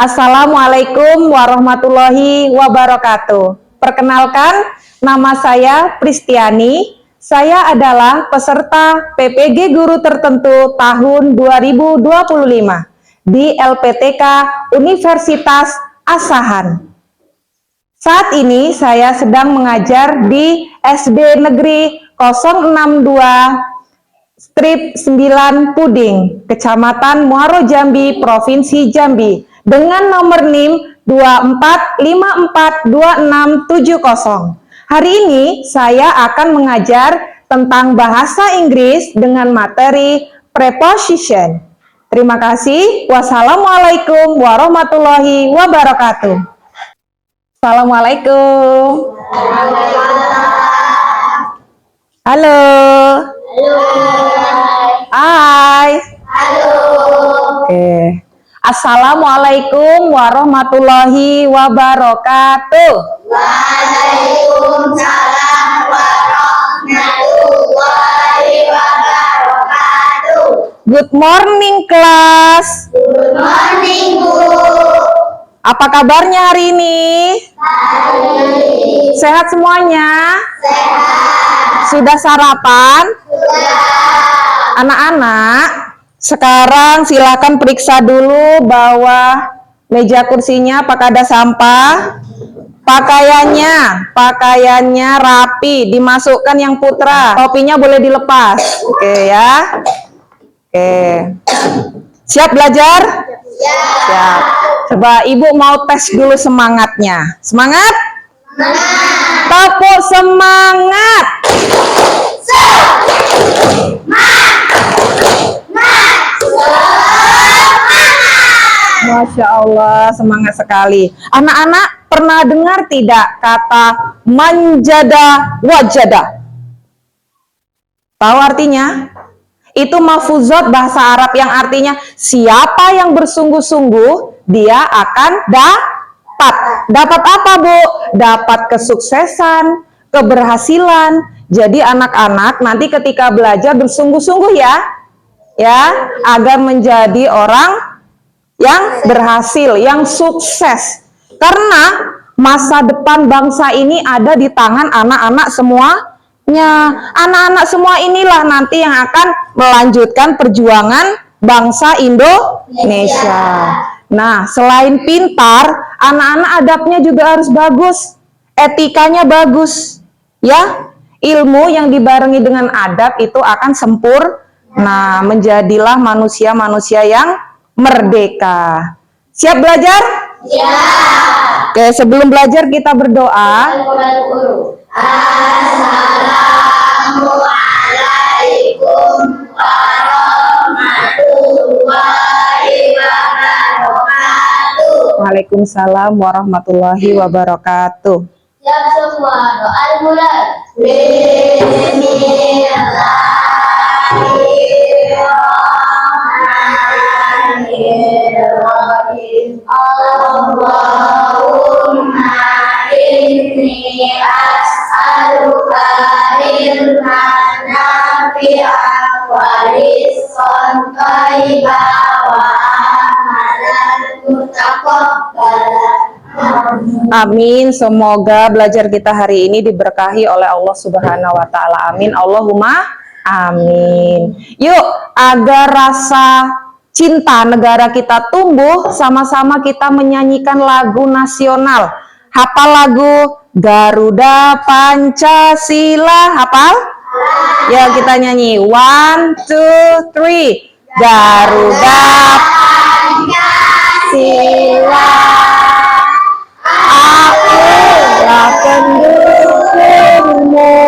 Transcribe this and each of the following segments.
Assalamualaikum warahmatullahi wabarakatuh. Perkenalkan, nama saya Pristiani. Saya adalah peserta PPG Guru Tertentu tahun 2025 di LPTK Universitas Asahan. Saat ini saya sedang mengajar di SD Negeri 062 Strip 9 Puding, Kecamatan Muaro Jambi, Provinsi Jambi, dengan nomor NIM 24542670. Hari ini saya akan mengajar tentang bahasa Inggris dengan materi preposition. Terima kasih. Wassalamualaikum warahmatullahi wabarakatuh. Assalamualaikum. Halo. Hai. Halo. Oke. Assalamualaikum warahmatullahi wabarakatuh. Waalaikumsalam warahmatullahi wabarakatuh. Good morning kelas. Good morning, Bu. Apa kabarnya hari ini? Baik. Sehat semuanya? Sehat. Sudah sarapan? Sudah. Anak-anak, sekarang silakan periksa dulu bawah meja kursinya apakah ada sampah. Pakaiannya rapi, dimasukkan yang putra. Topinya boleh dilepas. Oke ya. Oke. Siap belajar? Siap. Coba Ibu mau tes dulu semangatnya. Semangat? Tepuk semangat. Masya Allah, semangat sekali. Anak-anak pernah dengar tidak kata manjada wajada? Tahu artinya? Itu mafuzot bahasa Arab yang artinya siapa yang bersungguh-sungguh, dia akan dapat. Dapat apa, Bu? Dapat kesuksesan, keberhasilan. Jadi anak-anak nanti ketika belajar bersungguh-sungguh ya, agar menjadi orang yang berhasil, yang sukses. Karena masa depan bangsa ini ada di tangan anak-anak semuanya. Anak-anak semua inilah nanti yang akan melanjutkan perjuangan bangsa Indonesia. Nah, selain pintar, anak-anak adabnya juga harus bagus. Etikanya bagus. Ya, ilmu yang dibarengi dengan adab itu akan sempurna. Menjadilah manusia-manusia yang merdeka. Siap belajar? Ya. Oke, sebelum belajar kita berdoa. Assalamualaikum warahmatullahi wabarakatuh. Waalaikumsalam warahmatullahi wabarakatuh. Siap semua, doa dimulai. Bismillahirrahmanirrahim. Allahumma inni as'aluka ilman nafi'an wa rizqan thayyiban wa amalan mutaqabbalan. Amin. Semoga belajar kita hari ini diberkahi oleh Allah Subhanahu wa taala. Amin. Allahumma amin. Yuk, agar rasa cinta negara kita tumbuh, sama-sama kita menyanyikan lagu nasional. Hafal lagu Garuda Pancasila? Hafal? Ya, kita nyanyi. 1, 2, 3. Garuda Pancasila. Akulah pendukungmu,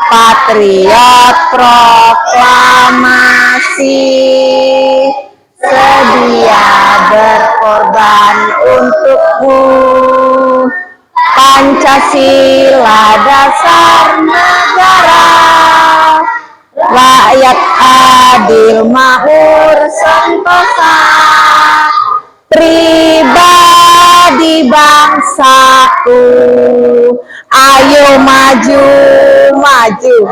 patriot proklamasi, sedia berkorban untukmu. Pancasila dasar negara, rakyat adil makmur sentosa, pribadi bangsaku. Ayo maju, maju,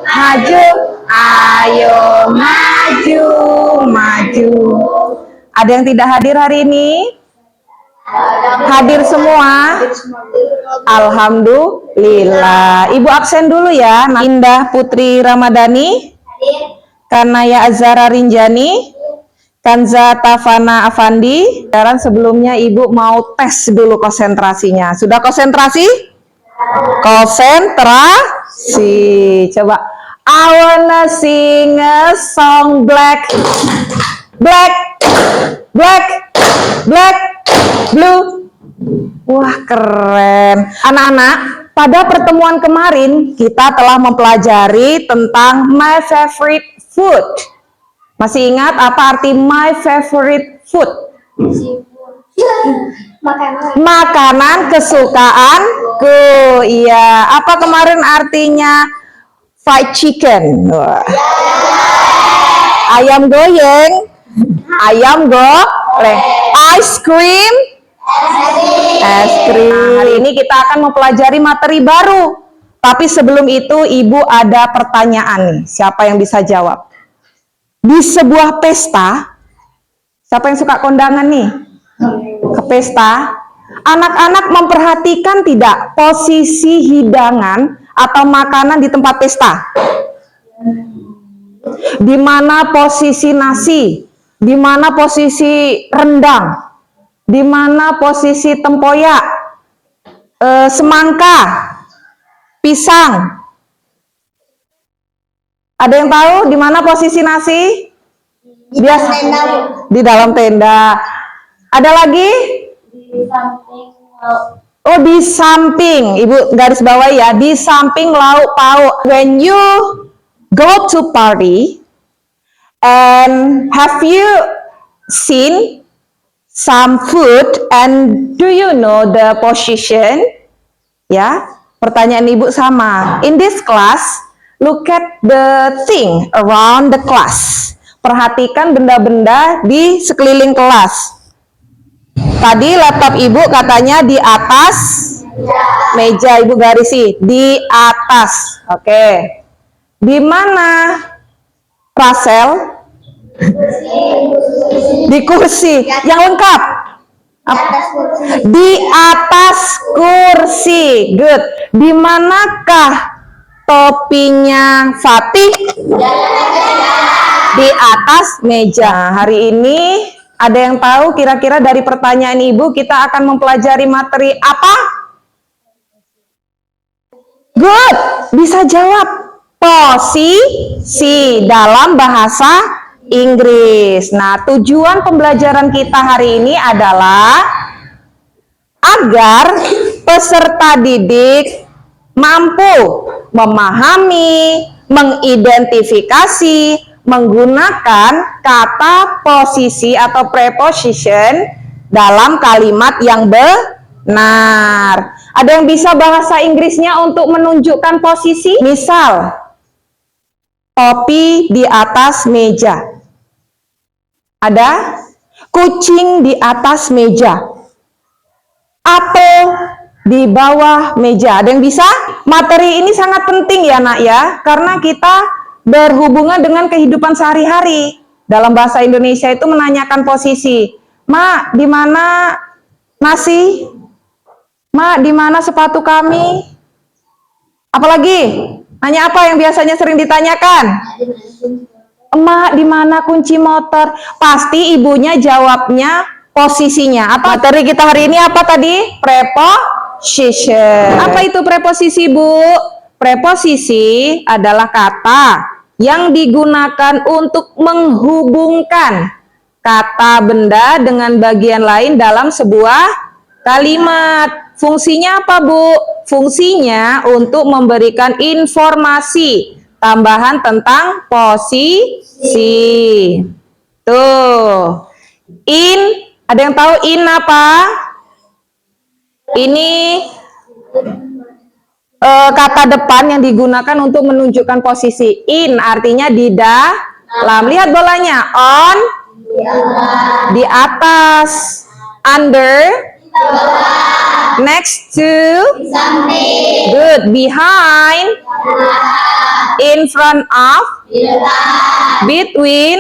maju, ayo maju, maju. Ada yang tidak hadir hari ini? Hadir semua? Alhamdulillah. Ibu absen dulu ya. Indah Putri Ramadhani, Kanaya Azara Rinjani, Kanza Tafana Afandi. Sekarang sebelumnya Ibu mau tes dulu konsentrasinya. Sudah konsentrasi? Konsentrasi. Coba. I wanna sing a song black, black, black, black, blue. Wah, keren. Anak-anak, pada pertemuan kemarin kita telah mempelajari tentang my favorite food. Masih ingat apa arti my favorite food? Makanan kesukaanku. Iya, apa kemarin artinya fried chicken? Wah. Ayam goyeng, ayam goreng, ice cream, es krim. Hari ini kita akan mempelajari materi baru. Tapi sebelum itu, Ibu ada pertanyaan nih. Siapa yang bisa jawab? Di sebuah pesta, siapa yang suka kondangan nih? Ke pesta, anak-anak memperhatikan tidak posisi hidangan atau makanan di tempat pesta? Di mana posisi nasi? Di mana posisi rendang? Di mana posisi tempoyak? Semangka? Pisang? Ada yang tahu di mana posisi nasi? Biasa di dalam tenda. Ada lagi? Oh, di samping. Ibu garis bawah ya, di samping lauk pauk. When you go to party, and have you seen some food and do you know the position? Ya, pertanyaan Ibu sama. In this class, look at the thing around the class. Perhatikan benda-benda di sekeliling kelas. Tadi laptop Ibu katanya di atas meja. Ibu garisi di atas. Oke. Di mana Rasel? Di kursi. Yang lengkap? Di atas kursi. Good. Di manakah topinya Fatih? Di atas meja. Hari ini ada yang tahu kira-kira dari pertanyaan Ibu kita akan mempelajari materi apa? Good. Bisa jawab. Posisi dalam bahasa Inggris. Nah, tujuan pembelajaran kita hari ini adalah agar peserta didik mampu memahami, mengidentifikasi, menggunakan kata posisi atau preposition dalam kalimat yang benar. Ada yang bisa bahasa Inggrisnya untuk menunjukkan posisi? Misal, topi di atas meja. Ada? Kucing di atas meja. Apel di bawah meja. Ada yang bisa? Materi ini sangat penting ya nak ya, karena kita berhubungan dengan kehidupan sehari-hari. Dalam bahasa Indonesia itu menanyakan posisi. Mak, di mana nasi? Mak, di mana sepatu kami? Apalagi? Nanya apa yang biasanya sering ditanyakan? Emak, di mana kunci motor? Pasti ibunya jawabnya posisinya. Apa materi kita hari ini apa tadi? Preposition. Apa itu preposisi, Bu? Preposisi adalah kata yang digunakan untuk menghubungkan kata benda dengan bagian lain dalam sebuah kalimat. Fungsinya apa, Bu? Fungsinya untuk memberikan informasi tambahan tentang posisi. Tuh. In, ada yang tahu in apa? Ini kata depan yang digunakan untuk menunjukkan posisi. In artinya di dalam. Lihat bolanya. On, di atas. Under, next to, good, behind, in front of, between,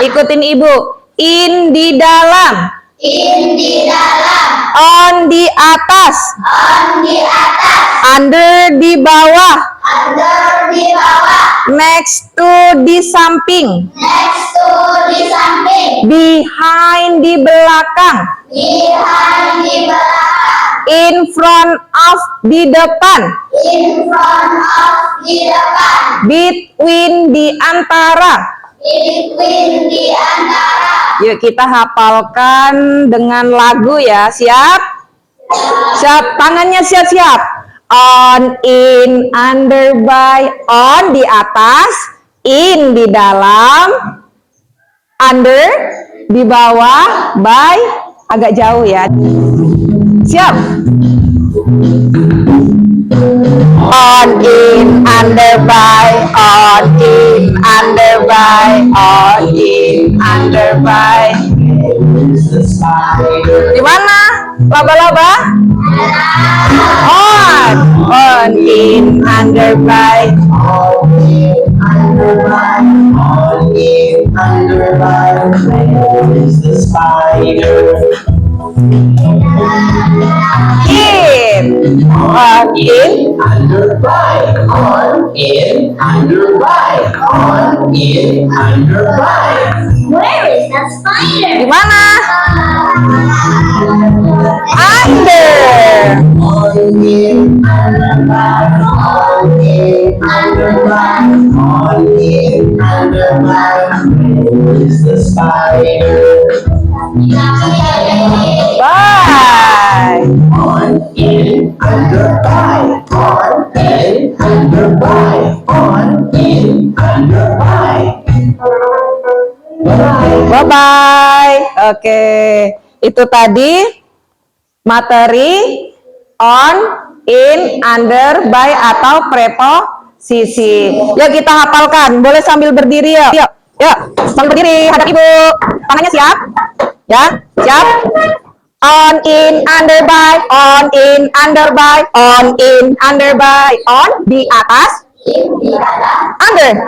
ikutin ibu, In di dalam. In di dalam. On di atas. On di atas. Under di bawah. Under di bawah. Next to di samping. Next to di samping. Behind di belakang. Behind di belakang. In front of di depan. In front of di depan. Between di antara. Between di antara. Yuk kita hafalkan dengan lagu ya. Siap? Siap, tangannya siap-siap. On, in, under, by. On di atas, in di dalam, under di bawah, by agak jauh ya. Siap? On, in, under, by. On, in, under, by. On, in, under, by. Di mana? Laba-laba? On, in, under, by. On in, under by, on in, under by, where is the spider? In, on, in, Under by, on in, under by, on in, under by. Where is the spider? di mana? Under. On in, under by, on in, under by, on in, under by, where is the spider? By. On in, under by, on in, under by, on in, under by. Bye. Bye-bye. Oke, itu tadi materi on, in, under, by atau preposisi. Yuk kita hafalkan. Boleh sambil berdiri ya. Yuk, yuk. Sambil berdiri hadap ibu. Tangannya siap? Ya, siap? On, in, under, by. On, in, under, by. On, in, under, by. On di atas. Under.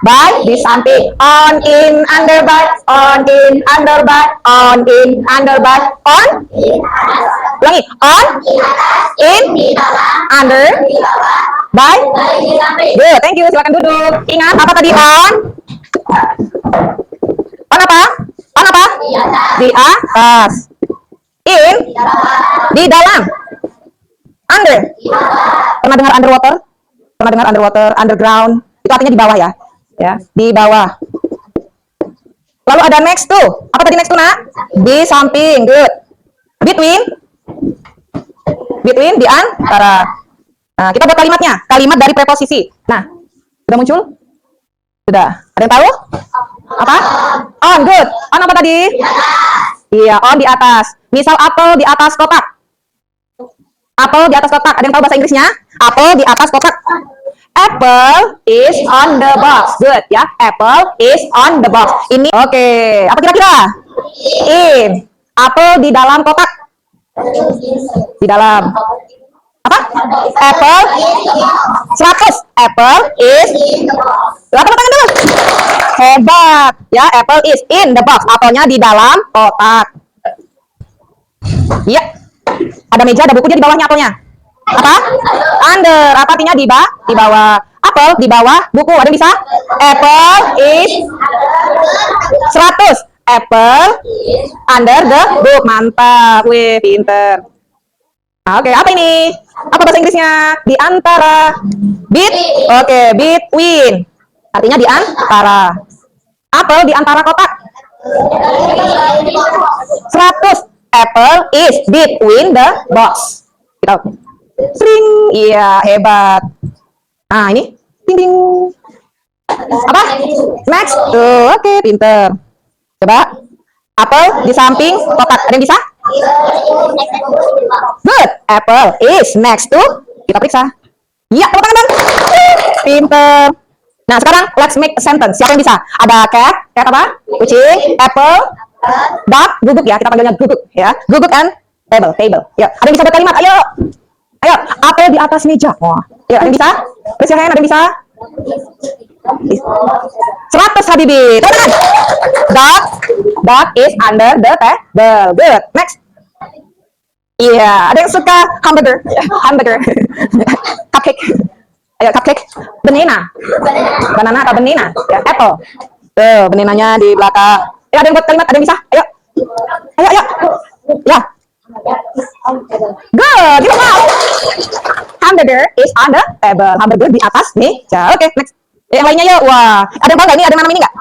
By di samping. On, in, under, by. On, in, under, by. On, in, under, by. On. Ulangi. On, in, under, by. Good, thank you. Silakan duduk. Ingat apa tadi on? On apa? On apa? Di atas. In, di dalam. Under. Pernah dengar underwater? Pernah dengar underwater, underground? Itu artinya di bawah ya. Ya, di bawah. Lalu ada next to. Apa tadi next to, Nak? Di samping. Good. Between. Between di antara. Nah, kita buat kalimatnya. Kalimat dari preposisi. Nah, sudah muncul? Sudah. Ada yang tahu? Apa? On, good. On apa tadi? Iya, on di atas. Misal apel di atas kotak. Apel di atas kotak. Ada yang tahu bahasa Inggrisnya? Apel di atas kotak. Apple is on the box. Good ya. Apple is on the box. Ini oke. Apa kira-kira? In. Apel di dalam kotak. Di dalam. Apa? Apple 100. Apple is. Tepuk tangan dulu. Hebat. Ya, apple is in the box. Apelnya di dalam kotak. Iya. Ada meja, ada buku, dia di bawahnya apelnya. Apa? Under. Apa artinya di bawah? Apel di bawah buku. Ada yang bisa? Apple is 100. Apple under the book. Mantap. Wih, pinter. Oke, apa ini? Apa bahasa Inggrisnya? Di antara. Oke, between. Artinya di antara. Apel di antara kotak. 100. Apple is between the box. Kita sering, iya hebat. Nah ini, ding ding. Apa? Next. Tuh, oke, pinter. Coba. Apple di samping kotak. Ada yang bisa? Good. Apple is next to. Kita periksa. Iya, tepuk tangan dong. Pinter. Nah sekarang let's make a sentence. Siapa yang bisa? Ada cat, cat apa? Kucing, apple, dog, guguk ya. Kita panggilnya guguk ya. Guguk and table, table. Ya, ada yang bisa buat kalimat? Ayo. Ayo, apel di atas meja. Wah. Ya, ada yang bisa? Raise your hand, ada yang bisa? 100 Habibi. Tepuk tangan. Dog is under the table. Good. Next. Iya, ada yang suka hamburger. Hamburger. Cupcake. Ayo, cupcake. Banana. Banana atau banana? Ya, apple. Tuh, banananya di belakang. Ya, ada yang buat kalimat, ada yang bisa? Ayo. Ayo, ayo. Ya. Good. Give a hamburger is on the table. Hamburger di atas meja. Oke, next. Yang lainnya yuk. Wah, ada yang tahu nggak ini? Ada yang nanam ini nggak?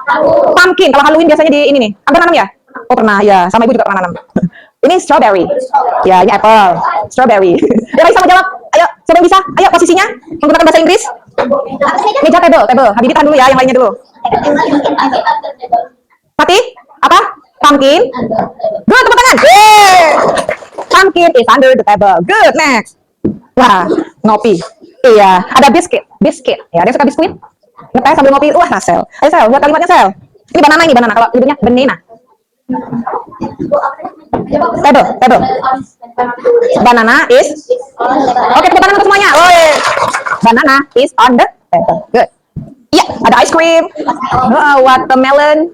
Pumpkin. Kalau Halloween biasanya di ini nih. Angga nanam ya? Oh pernah ya. Sama ibu juga pernah nanam. Ini strawberry. Ya, ini apple. Strawberry. Yang bisa menjawab? Ayo, siapa yang bisa? Ayo, posisinya menggunakan bahasa Inggris. Meja table. Habibi tahan dulu ya, yang lainnya dulu. Fatih, apa? Pumpkin. Good, tepuk tangan. Yeay. Pumpkin is under the table. Good, next. Wah, ngopi. Iya, ada biscuit. Ya, ada yang suka biskuit? Ngeteh sambil ngopi. Wah, Sel. Ayo, Sel, buat kalimatnya, Sel. Ini banana. Kalau ibunya banana. Table. Banana is. Oke, tepuk tangan untuk semuanya. Woi. Banana is on the table. Good. Iya, ada ice cream. Watermelon.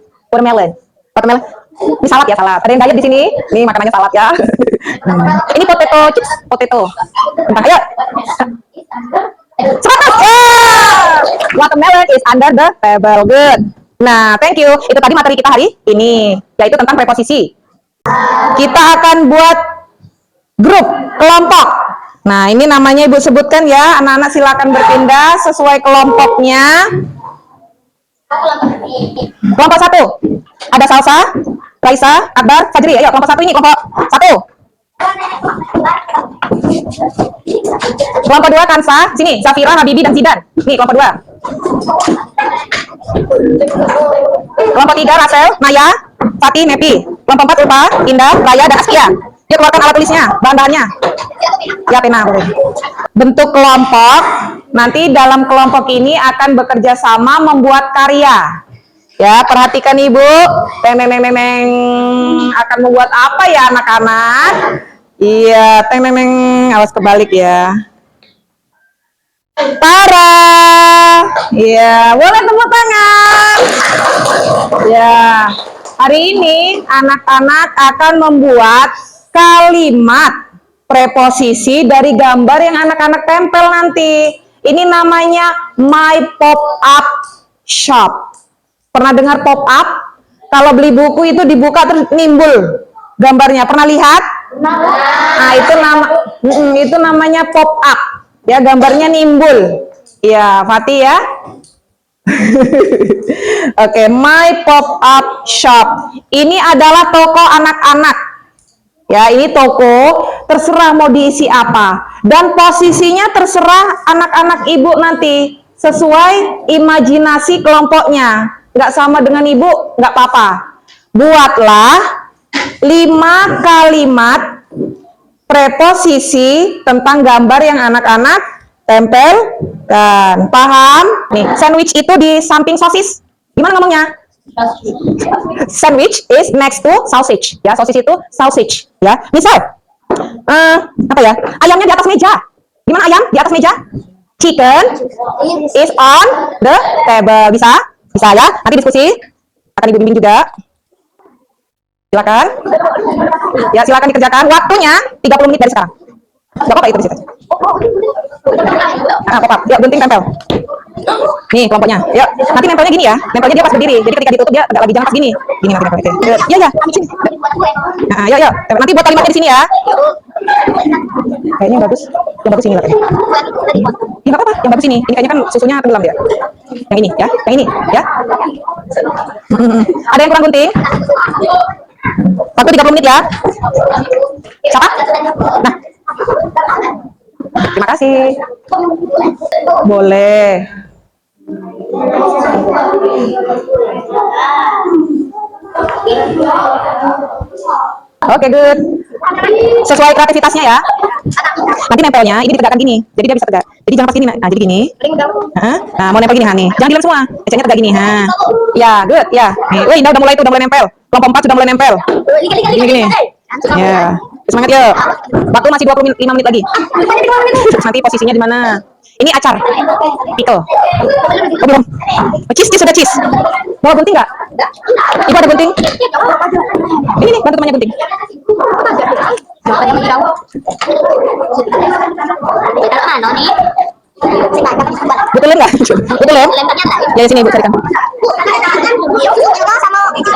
Ini salad ya, salad. Ada yang diet di sini? Nih makanannya salad ya. Ini potato chips, Bentar, ayo. 100. Watermelon is under the table. Good. Nah, thank you. Itu tadi materi kita hari ini, yaitu tentang preposisi. Kita akan buat grup, kelompok. Nah, ini namanya Ibu sebutkan ya. Anak-anak silakan berpindah sesuai kelompoknya. Kelompok 1. Ada Salsa, Raisa, Akbar, Fajri. Ayo, kelompok 1 ini, kelompok 1. Kelompok 2 Kansa, sini, Safira, Habibi, dan Zidan. Nih, kelompok 2. Kelompok 3 Rasel, Maya, Fatih, Nepi. Kelompok 4 Ulfa, Indah, Raya, dan Askia. Yuk keluarkan alat tulisnya, bahan-bahannya. Ya, pena boleh. Bentuk kelompok, nanti dalam kelompok ini akan bekerja sama membuat karya. Ya, perhatikan Ibu. Memeng akan membuat apa ya anak-anak? Iya, memeng awas kebalik ya. Tara. Iya, boleh tepuk tangan. Ya. Hari ini anak-anak akan membuat kalimat preposisi dari gambar yang anak-anak tempel nanti. Ini namanya My Pop-Up Shop. Pernah dengar pop-up? Kalau beli buku itu dibuka terus nimbul gambarnya. Pernah lihat? Nah, itu namanya pop-up. Ya, gambarnya nimbul. Ya, Fatih ya. Oke, My Pop-Up Shop. Ini adalah toko anak-anak. Ya, ini toko, terserah mau diisi apa. Dan posisinya terserah anak-anak Ibu nanti. Sesuai imajinasi kelompoknya. Nggak sama dengan Ibu, nggak apa-apa. Buatlah 5 kalimat preposisi tentang gambar yang anak-anak tempelkan. Paham? Nih, sandwich itu di samping sosis. Gimana ngomongnya? Sandwich is next to sausage. Ya, sosis itu sausage. Ya, misal, apa ya? Ayamnya di atas meja. Gimana ayam di atas meja? Chicken is on the table. Bisa? Bisa ya? Nanti diskusi. Akan Ibu bimbing juga. Silakan. Ya, silakan dikerjakan. Waktunya 30 menit dari sekarang. Gak apa-apa itu di situ. Pop-up. Yuk, gunting tempel. Nih kelompoknya. Yuk, nanti nempelnya gini ya. Nempelnya dia pas berdiri. Jadi ketika ditutup dia agak lagi jangan pas gini. Gini nanti nempelnya. Iya, ya. Nah, yuk. Nanti buat kalimatnya di sini ya. Kayaknya yang bagus. Yang bagus ini lah. Ya, apa-apa. Yang bagus ini. Ini kayaknya kan susunya tenggelam dia. Yang ini ya. Yang ini ya. Ada yang kurang gunting? Waktu 30 menit ya. Siapa? Nah. Terima kasih. Boleh. Oke, good. Sesuai kreativitasnya ya. Nanti nempelnya ini ditegakkan gini. Jadi dia bisa tegak. Jadi jangan pas gini. Nah, jadi gini. Nah, mau nempel gini, nih. Jangan diam semua. Ecanya tegak gini. Ya, good. Ya. Nih, Indah udah mulai nempel. Kelompok 4 sudah mulai nempel. Gini. Ya. Semangat yuk. Waktu masih 25 menit lagi. Nanti posisinya di mana? Ini acar. Pickle. Oh, belum. Oh, cheese sudah cheese. Mau gunting nggak? Ibu ada gunting? Ini nih, bantu temannya gunting. Betulin nggak? Betulin? Ya sini ibu carikan.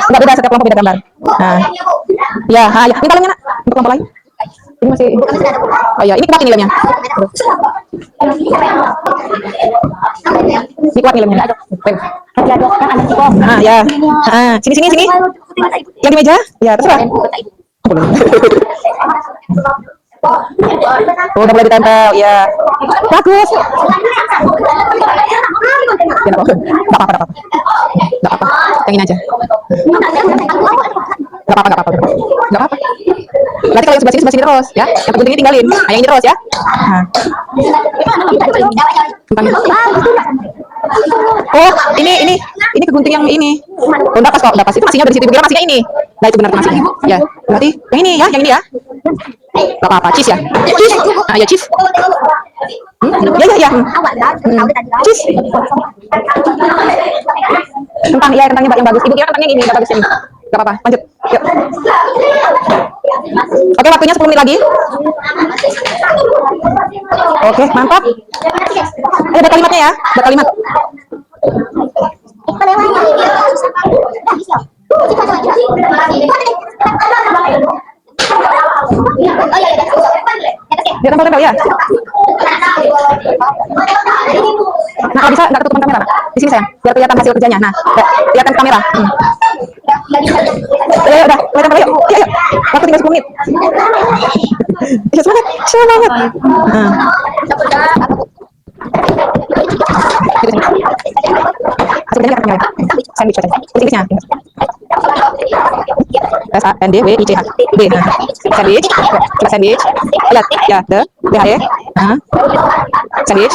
Enggak beda, setiap kelompok beda gambar. Nah. Ya, ya. Ini kalungnya nak. Untuk kelompok lain. Ini masih. Oh ya, ini kuat ini lemnya. Ini kuat nih lemnya. Ah ya. Ah, sini sini sini. Yang di meja? Ya, terserah. Oh, udah mulai ditempel. Ya. Bagus. Ya, enggak apa-apa. Enggak apa-apa. Yang ini aja. Enggak apa-apa. Enggak apa-apa. Nanti kalau yang sebelah sini terus, ya. Yang penting tinggalin. Nah, yang ini terus ya. Nah. Oh, ini kegunting yang ini. Oh, udah pas kok, udah pas. Itu masihnya dari situ. Kira masihnya ini. Nah, itu benar masihnya. Ya. Berarti yang ini ya, yang ini ya. Enggak apa-apa, cheese ya. Cheese. Ah, ya cheese. Ya. Cheese. Kentang, ya kentangnya Mbak yang bagus. Ibu kira kentangnya ini enggak bagus ini. Enggak apa-apa, lanjut. Yuk. Oke, waktunya 10 menit lagi. Oke, mantap. Ada kalimatnya ya, ada kalimat. Dia tempel-tempel ya. Nah, kalau bisa nggak ketutupan kamera, Nak. Di sini sayang, biar kelihatan hasil kerjanya. Nah, kelihatan ke kamera. Ya, udah, kelihatan kamera yuk. Yuk. Waktu tinggal 10 menit. Ya, semangat. Nah. Hasil kerjanya kelihatan kamera. Sandwich aja. Inggrisnya. S A N D W I C H B. Sandwich. Coba sandwich. Lihat ya, B H E. Sandwich.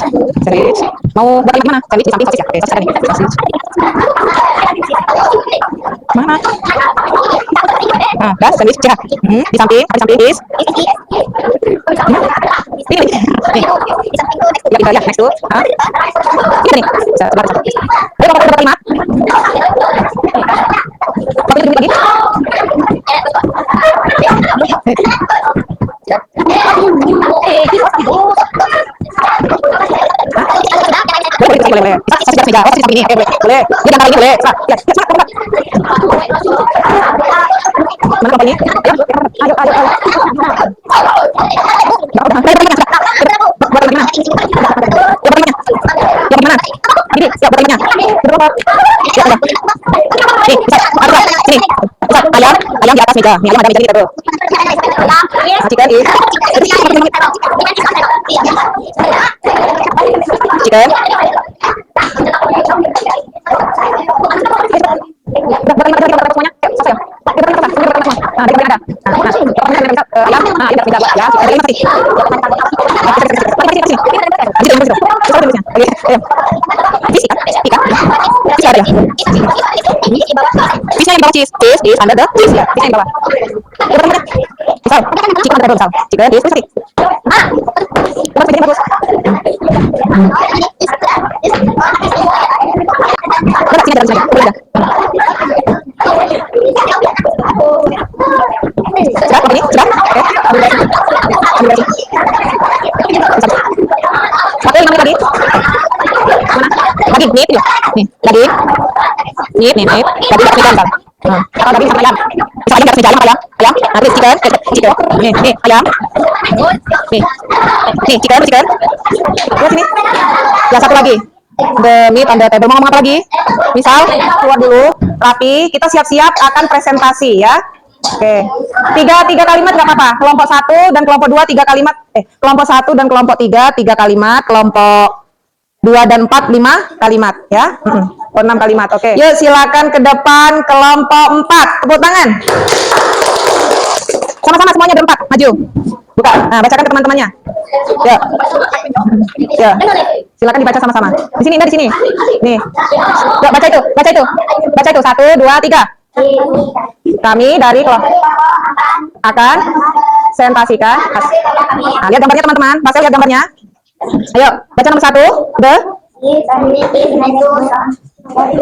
Mau buat mana? Sandwich di samping sosis ya. Oke, sosis ini. Sosis. Mana? Nah, dah sandwich ya. Di samping is. Ini. Ya, kita lihat next tuh. Ini nih. Coba. Ayo kita terima. Pakai dulu lagi. Boleh. Kasih meja. Oh, kasih ini. Boleh. Ini gambar ini boleh. Ya, semangat. Mana ini? Ayo. Ayam di atas meja. Nih, ayam ada meja ini tuh. Chicken is. Chicken. Fish yang bawah cheese is under the cheese ya. Fish yang bawah. Misal, chicken ada misal. Chicken is sorry. Bagus bagus. Udah sini ada. Udah. Sudah ini? Sudah? Oke. Ambil lagi. Satu yang lagi. Mana? Lagi nih loh. Nih, lagi. Nih. Lagi tak chicken kan. Kalau lagi sama ayam. Bisa ayam di atas meja ayam. Nanti chicken. Nih, ayam. Nih, chicken. Lihat sini. Yang satu lagi. The meat on the table. Mau ngomong apa lagi? Misal, keluar dulu. Rapi. Kita siap-siap akan presentasi ya. Oke. Tiga kalimat nggak apa-apa. Kelompok 1 dan kelompok 2 3 kalimat. Kelompok 1 dan kelompok 3 kalimat. Kelompok 2 dan 4 5 kalimat ya. 6 kalimat. Oke. Yuk silakan ke depan kelompok 4. Tepuk tangan. Sama-sama semuanya berempat. Maju. Buka. Nah, bacakan ke teman-temannya. Ya. Silakan dibaca sama-sama. Di sini, di sini. Nih. Yuk, baca itu. 1 2 3. Kami dari kelompok akan Presentasikan. Nah, lihat gambarnya teman-teman. Basel lihat gambarnya. Ayo, baca nomor 1. The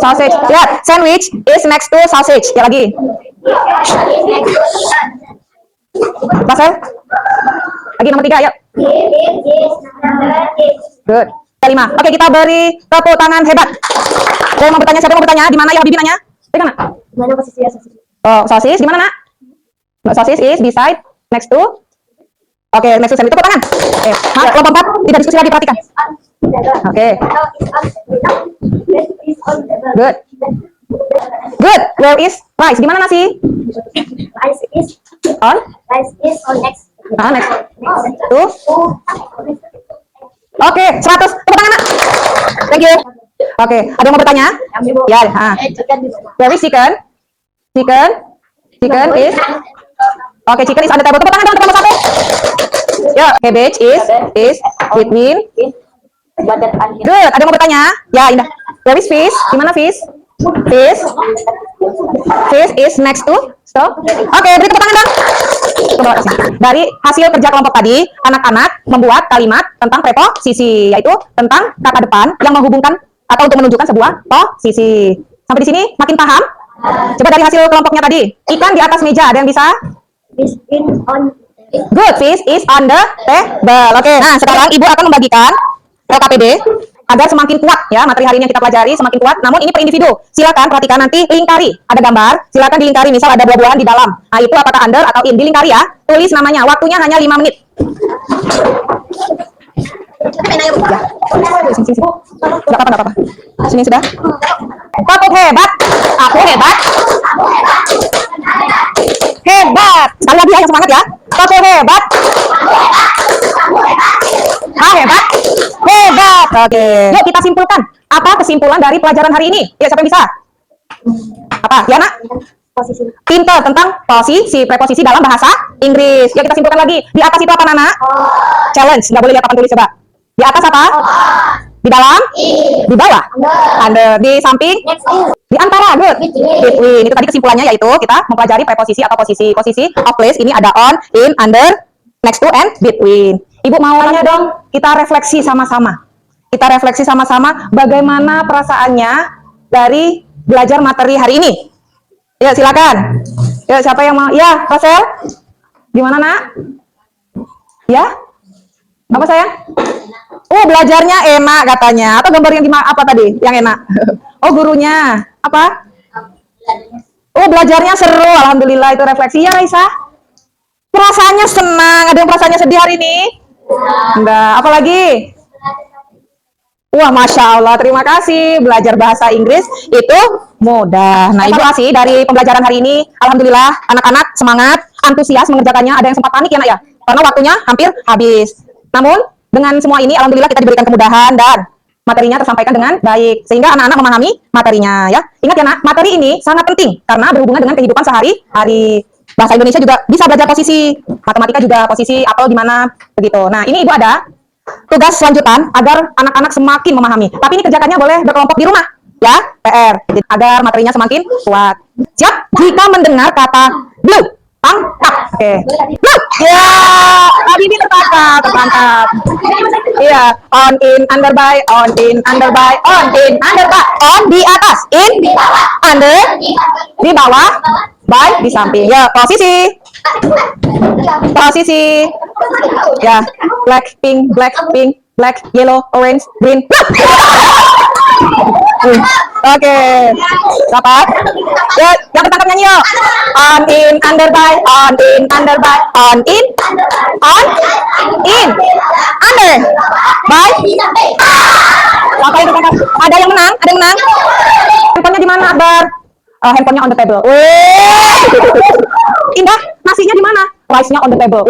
sausage. Lihat, sandwich is next to sausage. Ya lagi. Basel. Lagi nomor 3, ayo. Good. Kelima. Oke, kita beri tepuk tangan hebat. Saya mau bertanya, siapa yang mau bertanya? Di mana ya Habibie nanya? Di mana? Mana posisi ya sosis? Oh, sosis di mana, Nak? Sosis is beside, next to. Oke, next to sandwich. Tepuk tangan. Oke, Mas, kelompok 4 tidak diskusi lagi, perhatikan. Oke. Good. Good. Where is rice? Di mana nasi? Rice is On. next. Ah, next. Tuh. Oke, 100. Tepuk tangan, Nak. Thank you. Oke, ada yang mau bertanya? Ya, where is chicken? Chicken? Chicken is. Oke, chicken is on the table. Tepuk tangan dong, nomor 1. Ya, cabbage is between. Good. Ada yang mau bertanya? Ya, Indah. Where is fish? Di mana fish? Fish. Fish is next to stop. Oke, beri tepuk tangan dong. Coba kasih. Dari hasil kerja kelompok tadi, anak-anak membuat kalimat tentang preposisi, yaitu tentang kata depan yang menghubungkan atau untuk menunjukkan sebuah posisi. Sampai di sini makin paham? Coba dari hasil kelompoknya tadi. Ikan di atas meja, ada yang bisa? Fish in on. Good, fish is on the table. Oke, nah sekarang Ibu akan membagikan LKPD agar semakin kuat ya materi hari ini yang kita pelajari semakin kuat. Namun ini per individu. Silakan perhatikan nanti lingkari. Ada gambar, silakan dilingkari. Misal ada buah-buahan di dalam. Nah itu apakah under atau in? Dilingkari ya. Tulis namanya. Waktunya hanya 5 menit. Ya. Sini. Enggak apa-apa. Sini sudah. Aku hebat. Aku hebat. Hebat. Sekali lagi ya yang semangat ya. Aku hebat. Ah, hebat. Hebat. Oke. Yuk kita simpulkan. Apa kesimpulan dari pelajaran hari ini? Ya, siapa yang bisa? Apa? Ya, Nak? Posisi. Pinter tentang posisi, preposisi dalam bahasa Inggris. Ya, kita simpulkan lagi. Di atas itu apa, Nana? Challenge. Nggak boleh lihat papan tulis, coba. Di atas apa? Di dalam? Di bawah? Under. Di samping? Di antara. Good. Between. Itu tadi kesimpulannya, yaitu kita mempelajari preposisi atau posisi. Posisi of place ini ada on, in, under, next to, and between. Ibu mau tanya dong, kita refleksi sama-sama. Kita refleksi sama-sama bagaimana perasaannya dari belajar materi hari ini. Ya, silakan. Ya, siapa yang mau? Ya, Rasel. Gimana, Nak? Ya? Apa sayang? Oh, belajarnya enak katanya. Atau gambar yang apa tadi? Yang enak. Oh, gurunya. Apa? Oh, belajarnya seru. Alhamdulillah itu refleksi. Ya, Raisa. Perasaannya senang. Ada yang perasaannya sedih hari ini? Enggak. Apalagi? Wah, Masya Allah. Terima kasih. Belajar bahasa Inggris itu mudah. Nah, Ibu kasih dari pembelajaran hari ini. Alhamdulillah, anak-anak semangat, antusias mengerjakannya. Ada yang sempat panik ya, Nak ya? Karena waktunya hampir habis. Namun, dengan semua ini, Alhamdulillah kita diberikan kemudahan dan materinya tersampaikan dengan baik. Sehingga anak-anak memahami materinya. Ya, ingat ya, Nak, materi ini sangat penting. Karena berhubungan dengan kehidupan sehari-hari. Bahasa Indonesia juga bisa belajar posisi. Matematika juga posisi, apel di mana, begitu. Nah, ini Ibu ada tugas selanjutan agar anak-anak semakin memahami. Tapi ini kerjakannya boleh berkelompok di rumah. Ya, PR. Agar materinya semakin kuat. Siap? Jika mendengar kata blue, tangkap. Oke. Blue. Ya, Habibie tertangkap. Iya, on, in, under, by, on, in, under, by, on, in, under, by. On di atas, in di bawah, under di bawah, by di samping. Ya, posisi. Posisi. Ya, black, pink, black, yellow, orange, green. Oke. Dapat? Ya, yang ketangkap nyanyi yuk. On, in, under, by, on, in, under, by, on, in, under, by. Apa itu ketangkap? Ada yang menang? Ada yang menang? Handphonenya di mana, Akbar? Handphonenya on the table. Indah, nasinya di mana? Rice-nya on the table.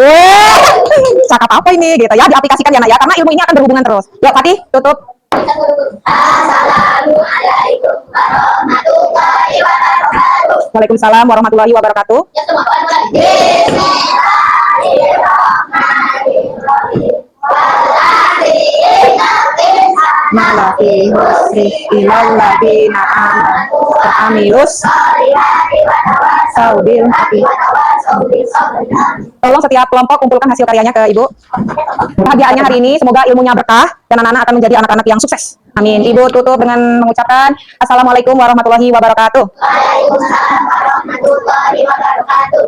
Cakap apa ini gitu ya, diaplikasikan ya, Nak ya, karena ilmu ini akan berhubungan terus. Yuk, Fatih, tutup. Assalamualaikum warahmatullahi wabarakatuh. Waalaikumsalam warahmatullahi wabarakatuh. Bismillahirrahmanirrahim. malafi husri ilal ladina amanu wa amilus saubil hati. Tolong setiap kelompok kumpulkan hasil karyanya ke Ibu. Kebahagiaannya hari ini semoga ilmunya berkah dan anak-anak akan menjadi anak-anak yang sukses. Amin. Ibu tutup dengan mengucapkan Assalamualaikum warahmatullahi wabarakatuh. Waalaikumsalam warahmatullahi wabarakatuh.